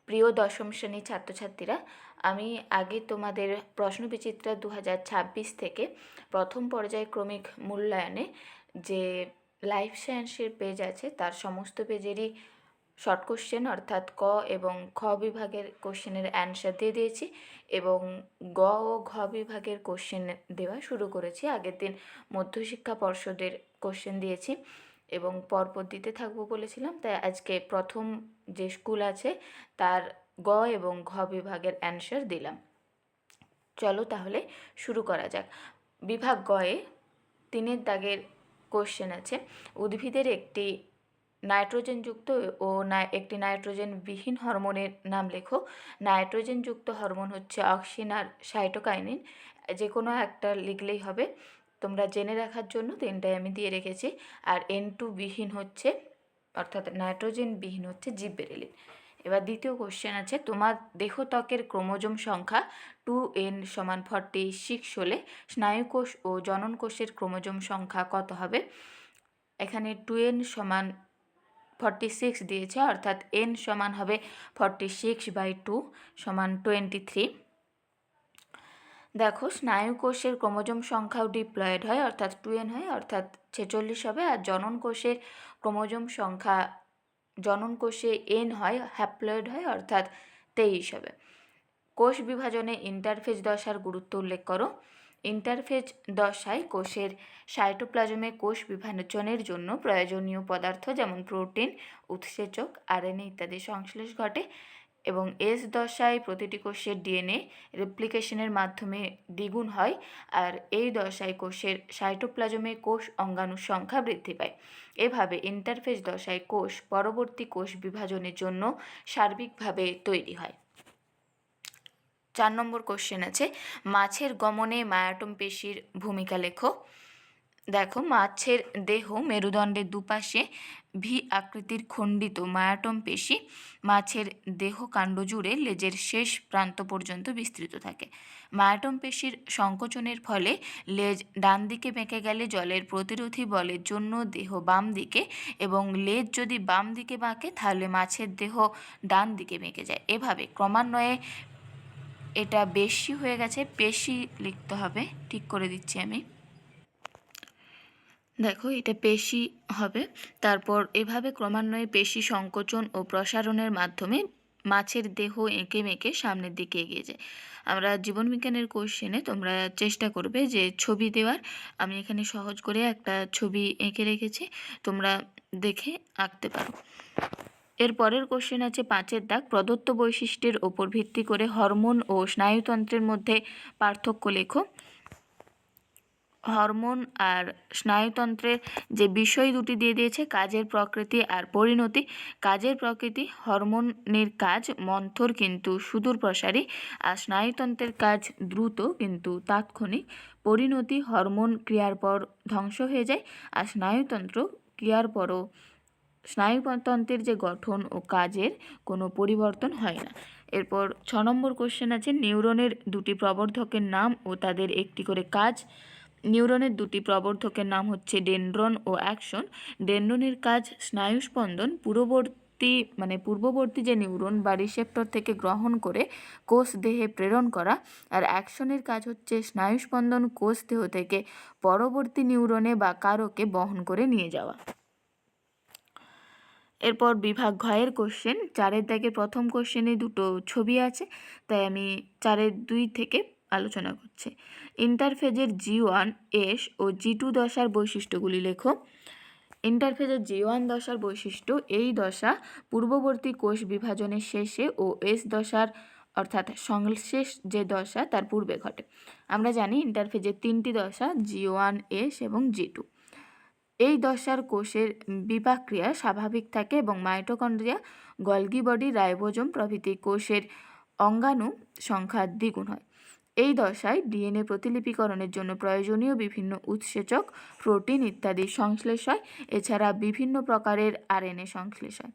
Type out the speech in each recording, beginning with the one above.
প্রিয় দশম শ্রেণীর ছাত্রছাত্রীরা, আমি আগে তোমাদের প্রশ্নবিচিত্রা 2026 থেকে প্রথম পর্যায়ক্রমিক মূল্যায়নে যে লাইফ সায়েন্সের পেজ আছে তার সমস্ত পেজেরই শর্ট কোশ্চেন অর্থাৎ ক এবং খ বিভাগের কোশ্চেনের অ্যান্সার দিয়ে দিয়েছি এবং গ ও ঘ বিভাগের কোশ্চেন দেওয়া শুরু করেছি। আগের দিন মধ্যশিক্ষা পর্ষদের কোশ্চেন দিয়েছি এবং পরপর দিতে থাকবো বলেছিলাম, তাই আজকে প্রথম যে স্কুল আছে তার গ এবং ঘ বিভাগের অ্যান্সার দিলাম। চলো তাহলে শুরু করা যাক। বিভাগ গয়ে 3 দাগের কোশ্চেন আছে, উদ্ভিদের একটি নাইট্রোজেনযুক্ত ও একটি নাইট্রোজেনবিহীন হরমোনের নাম লেখো। নাইট্রোজেনযুক্ত হরমোন হচ্ছে অক্সিন আর সাইটোকাইনিন, যে কোনো একটা লিখলেই হবে। তোমরা জেনে রাখার জন্য 3টাই আমি দিয়ে রেখেছি। আর N2 বিহীন হচ্ছে, অর্থাৎ নাইট্রোজেন বিহীন হচ্ছে জিববেরেলিন। এবার দ্বিতীয় কোশ্চেন আছে, তোমার দেহত্বকের ক্রোমোজোম সংখ্যা 2n = 46 হলে স্নায়ুকোষ ও জননকোষের ক্রোমোজোম সংখ্যা কত হবে? এখানে 2n = 46 দিয়েছে, অর্থাৎ n সমান হবে 46/2 = 23। দেখো, স্নায়ুকোষের ক্রোমোজোম সংখ্যাও ডিপ্লয়েড হয়, অর্থাৎ 2n হয়, অর্থাৎ 46 হবে। আর জননকোষের ক্রোমোজোম সংখ্যা জননকোষে n হয়, হ্যাপ্লয়েড হয়, অর্থাৎ 23 হবে। কোষ বিভাজনে ইন্টারফেজ দশার গুরুত্ব উল্লেখ করো। ইন্টারফেজ দশায় কোষের সাইটোপ্লাজমে কোষ বিভাজনের জন্য প্রয়োজনীয় পদার্থ যেমন প্রোটিন, উৎসেচক, আরএনএ ইত্যাদি সংশ্লেষ ঘটে এবং এস দশায় প্রতিটি কোষের ডিএনএ রেপ্লিকেশনের মাধ্যমে দ্বিগুণ হয়, আর এই দশায় কোষের সাইটোপ্লাজমে কোষ অঙ্গাণুর সংখ্যা বৃদ্ধি পায়। এভাবে ইন্টারফেজ দশায় কোষ পরবর্তী কোষ বিভাজনের জন্য সার্বিকভাবে তৈরি হয়। 4 নম্বর কোশ্চেন আছে, মাছের গমনে মায়োটম পেশির ভূমিকা লেখো। দেখো, মাছের দেহ মেরুদণ্ডের দুপাশে ভি আকৃতির খণ্ডিত মায়োটম পেশি মাছের দেহ কাণ্ড জুড়ে লেজের শেষ প্রান্ত পর্যন্ত বিস্তৃত থাকে। মায়োটম পেশির সংকোচনের ফলে লেজ ডান দিকে বেঁকে গেলে জলের প্রতিরোধী বলের জন্য দেহ বাম দিকে, এবং লেজ যদি বাম দিকে বাঁকে তাহলে মাছের দেহ ডান দিকে বেঁকে যায়। এভাবে ক্রমান্বয়ে এটা বেশি হয়ে গেছে, পেশি লিখতে হবে, ঠিক করে দিচ্ছি আমি। দেখো, এটা পেশি হবে। তারপর এভাবে ক্রমান্বয়ে পেশি সংকোচন ও প্রসারণের মাধ্যমে মাছের দেহ এঁকে মেঁকে সামনের দিকে এগিয়ে যায়। আমরা জীবনবিজ্ঞানের কোশ্চেনে তোমরা চেষ্টা করবে যে ছবি দেওয়ার। আমি এখানে সহজ করে একটা ছবি এঁকে রেখেছি, তোমরা দেখে আঁকতে পারো। এর পরের কোশ্চেন আছে 5 দাগ, প্রদত্ত বৈশিষ্ট্যের ওপর ভিত্তি করে হরমোন ও স্নায়ুতন্ত্রের মধ্যে পার্থক্য লেখো। হরমোন আর স্নায়ুতন্ত্রের যে বিষয় দুটি দিয়ে দিয়েছে, কাজের প্রকৃতি আর পরিণতি। কাজের প্রকৃতি, হরমোনের কাজ মন্থর কিন্তু সুদূর প্রসারী, আর স্নায়ুতন্ত্রের কাজ দ্রুত কিন্তু তাৎক্ষণিক। পরিণতি, হরমোন ক্রিয়ার পর ধ্বংস হয়ে যায়, আর স্নায়ুতন্ত্র ক্রিয়ার পরও স্নায়ুতন্ত্রের যে গঠন ও কাজের কোনো পরিবর্তন হয় না। এরপর 6 নম্বর কোশ্চেন আছে, নিউরনের 2টি প্রবর্ধকের নাম ও তাদের একটি করে কাজ। নিউরনের 2টি প্রবর্ধকের নাম হচ্ছে ডেনড্রন ও অ্যাকশন। ডেনড্রনের কাজ স্নায়ুস্পন্দন পূর্ববর্তী যে নিউরন বা রিসেপ্টর থেকে গ্রহণ করে কোষ দেহে প্রেরণ করা, আর অ্যাকশনের কাজ হচ্ছে স্নায়ুস্পন্দন কোষ দেহ থেকে পরবর্তী নিউরনে বা কারকে বহন করে নিয়ে যাওয়া। এরপর বিভাগ ঘয়ের কোশ্চেন, 4 দাগের প্রথম কোশ্চেনে 2টো ছবি আছে, তাই আমি 4-2 থেকে আলোচনা করছি। ইন্টারফেজের G1S ও G2 দশার বৈশিষ্ট্যগুলি লেখো। ইন্টারফেজের G1 দশার বৈশিষ্ট্য, এই দশা পূর্ববর্তী কোষ বিভাজনের শেষে ও এস দশার অর্থাৎ সংশ্লেষ যে দশা তার পূর্বে ঘটে। আমরা জানি ইন্টারফেজের 3টি দশা, G1S এবং G2। এই দশার কোষের বিপাকক্রিয়া স্বাভাবিক থাকে এবং মাইটোকন্ড্রিয়া, গলগি বডি, রাইবোজোম প্রভৃতি কোষের অঙ্গাণু সংখ্যা দ্বিগুণ হয়। এই দশায় ডিএনএ প্রতিলিপিকরণের জন্য প্রয়োজনীয় বিভিন্ন উৎসেচক, প্রোটিন ইত্যাদি সংশ্লেষ হয়। এছাড়া বিভিন্ন প্রকারের আরএনএ সংশ্লেষ হয়।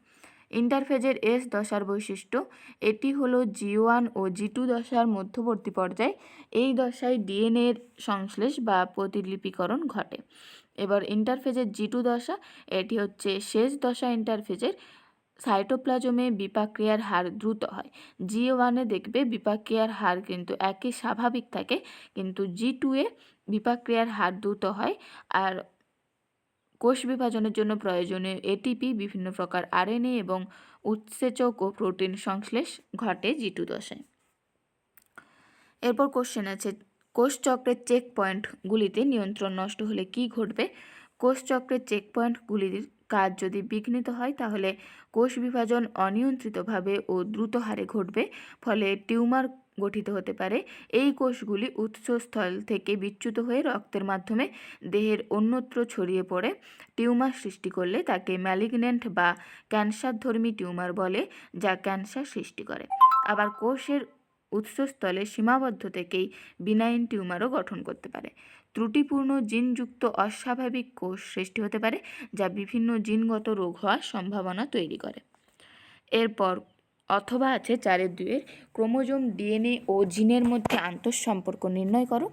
ইন্টারফেজের এস দশার বৈশিষ্ট্য, এটি হলো G1 ও G2 দশার মধ্যবর্তী পর্যায়। এই দশায় ডিএনএর সংশ্লেষ বা প্রতিলিপিকরণ ঘটে। এবার ইন্টারফেজের G2 দশা, এটি হচ্ছে শেষ দশা ইন্টারফেজের। সাইটোপ্লাজমে বিপাক ক্রিয়ার হার দ্রুত হয়। G1-এ দেখবে বিপাক ক্রিয়ার হার কিন্তু একই স্বাভাবিক থাকে, কিন্তু G2-এ বিপাক ক্রিয়ার হার দ্রুত হয়। আর কোষ বিভাজনের জন্য প্রয়োজনীয় এটিপি, বিভিন্ন প্রকার RNA এবং উৎসেচক ও প্রোটিন সংশ্লেষ ঘটে G2 দশায়। এরপর কোশ্চেন আছে, কোষ চক্রের চেক পয়েন্টগুলিতে নিয়ন্ত্রণ নষ্ট হলে কি ঘটবে? কোষ চক্রের চেক পয়েন্টগুলির কাজ যদি বিঘ্নিত হয় তাহলে কোষ বিভাজন অনিয়ন্ত্রিতভাবে ও দ্রুত হারে ঘটবে, ফলে টিউমার গঠিত হতে পারে। এই কোষগুলি উৎসস্থল থেকে বিচ্যুত হয়ে রক্তের মাধ্যমে দেহের অন্যত্র ছড়িয়ে পড়ে টিউমার সৃষ্টি করলে তাকে ম্যালিগন্যান্ট বা ক্যান্সারধর্মী টিউমার বলে, যা ক্যান্সার সৃষ্টি করে। আবার কোষের উৎসস্থলে সীমাবদ্ধ থেকেই বিনাইন টিউমারও গঠন করতে পারে। ত্রুটিপূর্ণ জিনযুক্ত অস্বাভাবিক কোষ সৃষ্টি হতে পারে, যা বিভিন্ন জিনগত রোগ হওয়ার সম্ভাবনা তৈরি করে। এরপর অথবা আছে 4-2 ক্রোমোজোম, ডিএনএ ও জিনের মধ্যে আন্তঃসম্পর্ক নির্ণয় করো।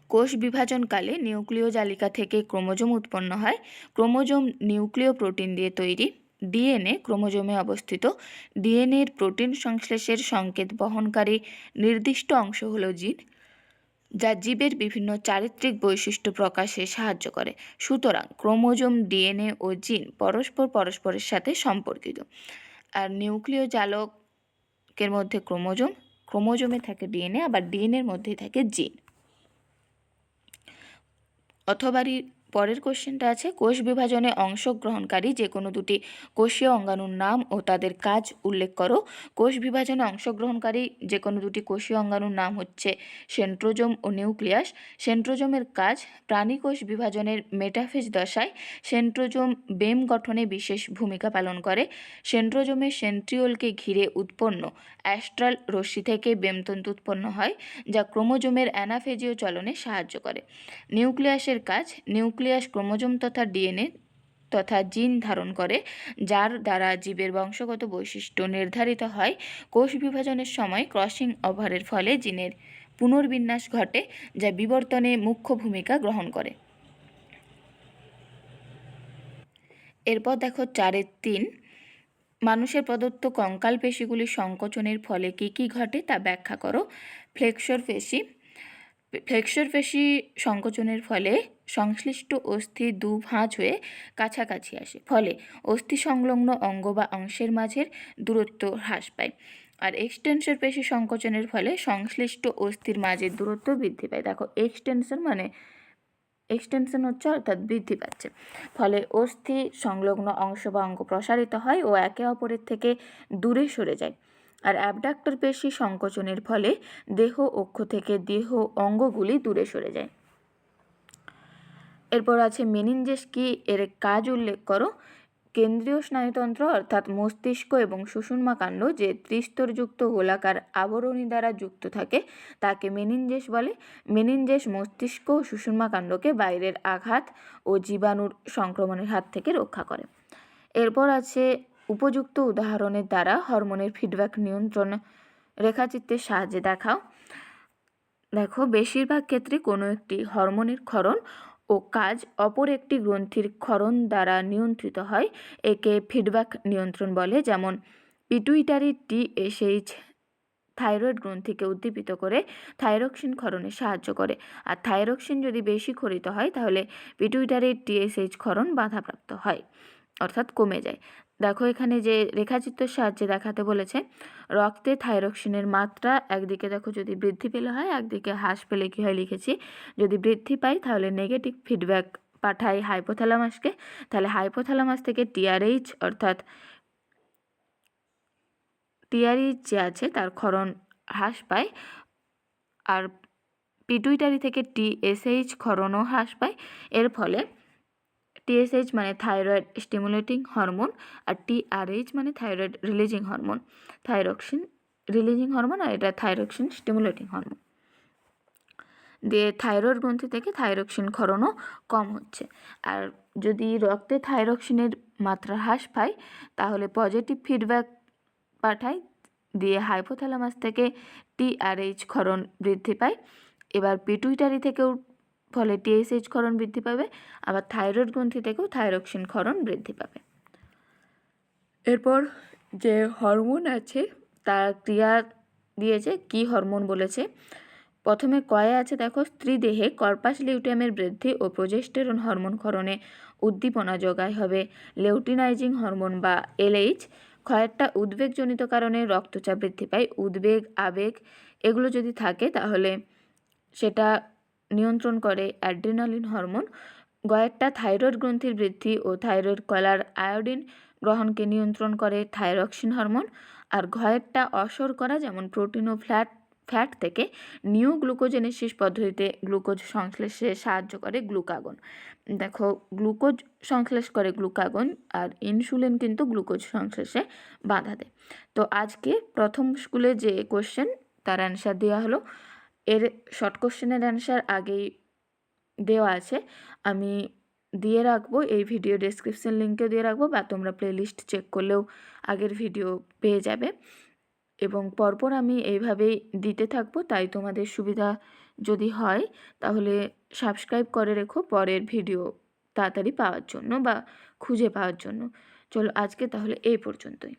কোষ বিভাজনকালে নিউক্লিয় জালিকা থেকে ক্রোমোজোম উৎপন্ন হয়। ক্রোমোজোম নিউক্লিয় প্রোটিন দিয়ে তৈরি। ডিএনএ ক্রোমোজোমে অবস্থিত। ডিএনএর প্রোটিন সংশ্লেষের সংকেত বহনকারী নির্দিষ্ট অংশ হল জিন, যা জীবের বিভিন্ন চারিত্রিক বৈশিষ্ট্য প্রকাশে সাহায্য করে। সুতরাং ক্রোমোজোম, ডিএনএ ও জিন পরস্পরের সাথে সম্পর্কিত। আর নিউক্লিয় জালকের মধ্যে ক্রোমোজোমে থাকে ডিএনএ, আবার ডিএনএর মধ্যেই থাকে জিন। অথবারই পরের কোশ্চেনটা আছে, কোষ বিভাজনে অংশগ্রহণকারী যে কোনো দুটি কোষীয় অঙ্গাণুর নাম ও তাদের কাজ উল্লেখ করো। কোষ বিভাজনে অংশগ্রহণকারী যে কোনো দুটি কোষীয় অঙ্গাণুর নাম হচ্ছে সেন্ট্রোজোম ও নিউক্লিয়াস। সেন্ট্রোজোমের কাজ, প্রাণী কোষ বিভাজনের মেটাফেজ দশায় সেন্ট্রোজোম বেম গঠনে বিশেষ ভূমিকা পালন করে। সেন্ট্রোজোমের সেন্ট্রিওলকে ঘিরে উৎপন্ন অ্যাস্ট্রাল রশ্মি থেকে বেমতন্তু উৎপন্ন হয়, যা ক্রোমোজোমের অ্যানাফেজীয় চলনে সাহায্য করে। নিউক্লিয়াসের কাজ, নিউক্লিয়াস ক্রোমোজোম তথা ডিএনএ তথা জিন ধারণ করে, যার দ্বারা জীবের বংশগত বৈশিষ্ট্য নির্ধারিত হয়। কোষ বিভাজনের সময় ক্রসিং ওভারের ফলে জিনের পুনর্বিন্যাস ঘটে, যা বিবর্তনে মুখ্য ভূমিকা গ্রহণ করে। এরপর দেখো 4-3 মানুষের প্রদত্ত কঙ্কাল পেশিগুলির সংকোচনের ফলে কী কী ঘটে তা ব্যাখ্যা করো। ফ্লেক্সর পেশি সংকোচনের ফলে সংশ্লিষ্ট অস্থি দুভাঁজ হয়ে কাছাকাছি আসে, ফলে অস্থি সংলগ্ন অঙ্গ বা অংশের মাঝের দূরত্ব হ্রাস পায়। আর এক্সটেনসর পেশি সংকোচনের ফলে সংশ্লিষ্ট অস্থির মাঝের দূরত্ব বৃদ্ধি পায়। দেখো এক্সটেনশন হচ্ছে অর্থাৎ বৃদ্ধি পাচ্ছে, ফলে অস্থি সংলগ্ন অংশ বা অঙ্গ প্রসারিত হয় ও একে অপরের থেকে দূরে সরে যায়। আর অ্যাবডাক্টর পেশি সংকোচনের ফলে দেহ অক্ষ থেকে দেহ অঙ্গগুলি দূরে সরে যায়। এরপর আছে মেনিনজেস কি, এর কাজ উল্লেখ করো। কেন্দ্রীয় স্নায়ুতন্ত্র অর্থাৎ মস্তিষ্ক এবং সুষুম্নাকাণ্ড যে ত্রিস্তরযুক্ত গোলাকার আবরণী দ্বারা যুক্ত থাকে তাকে মেনিনজেস বলে। মেনিনজেস মস্তিষ্ক ও সুষুম্নাকাণ্ডকে বাইরের আঘাত ও জীবাণুর সংক্রমণের হাত থেকে রক্ষা করে। এরপর আছে উপযুক্ত উদাহরণের দ্বারা হরমোনের ফিডব্যাক নিয়ন্ত্রণ রেখাচিত্রের সাহায্যে দেখাও। দেখো, বেশিরভাগ ক্ষেত্রে কোনো একটি হরমোনের ক্ষরণ ও কাজ অপর একটি গ্রন্থির ক্ষরণ দ্বারা নিয়ন্ত্রিত হয়, একে ফিডব্যাক নিয়ন্ত্রণ বলে। যেমন পিটুইটারি TSH থাইরয়েড গ্রন্থিকে উদ্দীপিত করে থাইরক্সিন ক্ষরণে সাহায্য করে, আর থাইরক্সিন যদি বেশি ক্ষরিত হয় তাহলে পিটুইটারি TSH ক্ষরণ বাধাপ্রাপ্ত হয় অর্থাৎ কমে যায়। দেখো, এখানে যে রেখাচিত্রের সাহায্যে দেখাতে বলেছে, রক্তে থাইরক্সিনের মাত্রা একদিকে দেখো যদি বৃদ্ধি পেলে হয়, একদিকে হ্রাস পেলে কী হয় লিখেছি। যদি বৃদ্ধি পাই তাহলে নেগেটিভ ফিডব্যাক পাঠাই হাইপোথ্যালামাসকে, তাহলে হাইপোথ্যালামাস থেকে TRH অর্থাৎ TRH যে আছে তার ক্ষরণ হ্রাস পায়, আর পিটুইটারি থেকে TSH ক্ষরণও হ্রাস পায়। এর ফলে TSH মানে থাইরয়েড স্টিমুলেটিং হরমোন, আর TRH মানে thyroid releasing hormone, thyroxine releasing hormone, আর এটা থাইরক্সিন স্টিমুলেটিং হরমোন দিয়ে থাইরয়েড গ্রন্থি থেকে থাইরক্সিন ক্ষরণও কম হচ্ছে। আর যদি রক্তে থাইরক্সিনের মাত্রা হ্রাস পায় তাহলে পজিটিভ ফিডব্যাক পাঠায় দিয়ে হাইপোথ্যালামাস থেকে TRH ক্ষরণ বৃদ্ধি পায়। এবার পিটুইটারি থেকেও ফলে TSH ক্ষরণ বৃদ্ধি পাবে, আবার থাইরয়েড গ্রন্থি থেকেও থাইরক্সিন ক্ষরণ বৃদ্ধি পাবে। এরপর যে হরমোন আছে তার ক্রিয়া দিয়েছে, কি হরমোন বলেছে। প্রথমে কয়ে আছে দেখো, স্ত্রী দেহে কর্পাস লিউটিয়ামের বৃদ্ধি ও প্রজেস্টেরন হরমোন ক্ষরণে উদ্দীপনা যোগায় হবে লেউটিনাইজিং হরমোন বা এলএইচ। ক্ষয়েরটা উদ্বেগজনিত কারণে রক্তচাপ বৃদ্ধি পায়। উদ্বেগ, আবেগ এগুলো যদি থাকে তাহলে সেটা নিয়ন্ত্রণ করে অ্যাড্রিনালিন হরমোন। গয়েরটা থাইরয়েড গ্রন্থির বৃদ্ধি ও থাইরয়েড কলার আয়োডিন গ্রহণকে নিয়ন্ত্রণ করে থাইরক্সিন হরমোন। আর ঘয়েরটা অশর্করা যেমন প্রোটিন ও ফ্যাট থেকে নিউ গ্লুকোজেনেসিস পদ্ধতিতে গ্লুকোজ সংশ্লেষে সাহায্য করে গ্লুকাগন। দেখো, গ্লুকোজ সংশ্লেষ করে গ্লুকাগন, আর ইনসুলিন কিন্তু গ্লুকোজ সংশ্লেষে বাধা দেয়। তো আজকে প্রথম স্কুলে যে কোশ্চেন তার অ্যান্সার দেওয়া হলো। এর শর্ট কোশ্চেনের অ্যান্সার আগেই দেওয়া আছে, আমি দিয়ে রাখবো, এই ভিডিও ডেসক্রিপশন লিঙ্কেও দিয়ে রাখবো, বা তোমরা প্লেলিস্ট চেক করলেও আগের ভিডিও পেয়ে যাবে। এবং পরপর আমি এইভাবেই দিতে থাকবো, তাই তোমাদের সুবিধা যদি হয় তাহলে সাবস্ক্রাইব করে রেখো পরের ভিডিও তাড়াতাড়ি পাওয়ার জন্য বা খুঁজে পাওয়ার জন্য। চলো আজকে তাহলে এই পর্যন্তই।